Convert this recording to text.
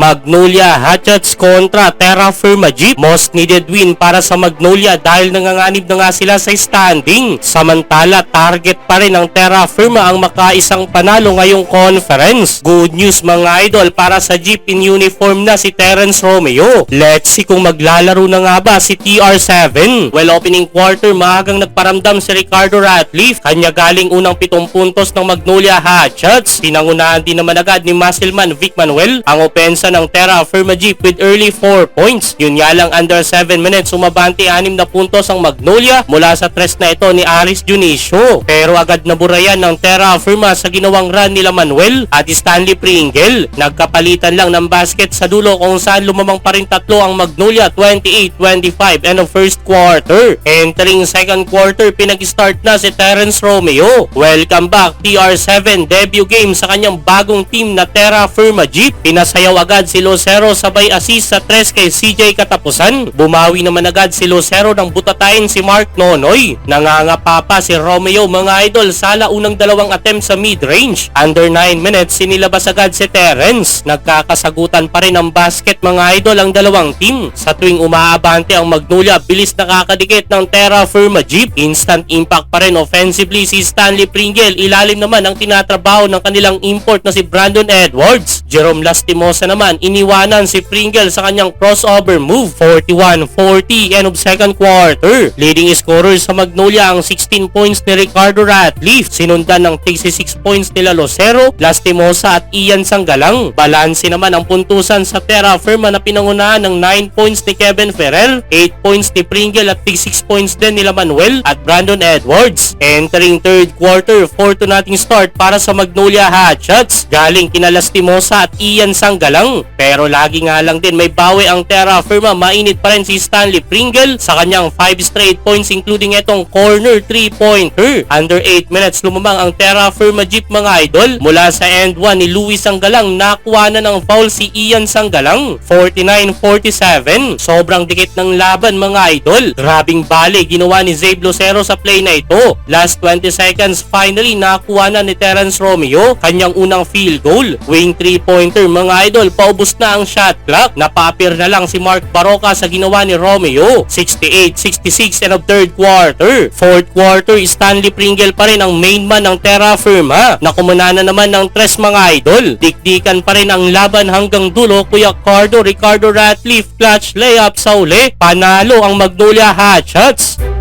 Magnolia Hatchets kontra Terra Firma Jeep. Most needed win para sa Magnolia dahil nanganganib na nga sila sa standing. Samantala, target pa rin ng Terra Firma ang makaisang panalo ngayong conference. Good news mga idol para sa Jeep, in uniform na si Terence Romeo. Let's see kung maglalaro na nga ba si TR7. Well, opening quarter, maagang nagparamdam si Ricardo Ratcliffe. Kanya galing unang 7 puntos ng Magnolia Hatchets. Pinangunahan din naman agad ni Muscleman Vic Manuel ang opensa ng Terra Firma Jeep with early 4 points. Yun nga lang, under 7 minutes, umabante 6 na puntos ang Magnolia mula sa tres na ito ni Aris Junicio. Pero agad naburayan ng Terra Firma sa ginawang run nila Manuel at Stanley Pringle. Nagkapalitan lang ng basket sa dulo kung saan lumamang pa rin tatlo ang Magnolia, 28-25 end of first quarter. Entering second quarter, pinag-start na si Terence Romeo. Welcome back TR7, debut game sa kanyang bagong team na Terra Firma Jeep. Pinasayaw agad si Lucero sabay assist sa tres kay CJ Katapusan. Bumawi naman agad si Lucero ng butatayin si Mark Nonoy. Nangangapa pa si Romeo mga idol sa unang dalawang attempt sa mid-range. Under 9 minutes, sinilabas agad si Terence. Nagkakasagutan pa rin ang basket mga idol ang dalawang team. Sa tuwing umaabante ang Magnolia, bilis nakakadikit ng Terra Firma Jeep. Instant impact pa rin offensively si Stanley Pringle. Ilalim naman ang tinatrabaho ng kanilang import na si Brandon Edwards. Jerome Lastimosa naman, iniwanan si Pringle sa kanyang crossover move. 41-40 end of second quarter. Leading scorer sa Magnolia ang 16 points ni Ricardo Ratcliffe. Sinundan ng 36 points nila Lucero, Lastimosa at Ian Sanggalang. Balanse naman ang puntusan sa Terra Firma na pinangunahan ng 9 points ni Kevin Ferrer, 8 points ni Pringle at 6 points din nila Manuel at Brandon Edwards. Entering third quarter, 4-0 start para sa Magnolia Hatchets. Galing kina Lastimosa at Ian Sanggalang. Pero lagi nga lang din may bawi ang Terra Firma. Mainit pa rin si Stanley Pringle sa kanyang 5 straight points including itong corner 3-pointer. Under 8 minutes lumamang ang Terra Firma Jeep mga idol. Mula sa end 1 ni Louis Sanggalang, nakuha na ng foul si Ian Sanggalang. 49-47. Sobrang dikit ng laban mga idol. Grabing bali ginawa ni Zabe Lucero sa play na ito. Last 20 seconds, finally nakuha na ni Terence Romeo kanyang unang field goal. Wing 3-pointer mga idol, paubos na ang shot clock. Napapir na lang si Mark Baroka sa ginawa ni Romeo. 68-66 end of third quarter. Fourth quarter, Stanley Pringle pa rin ang main man ng Terra Firma. Nakumuna na naman ng tres mga idol. Dikdikan pa rin ang laban hanggang dulo. Kuya Ricardo Ratcliffe clutch layup sa uli. Panalo ang Magnolia Hatchets.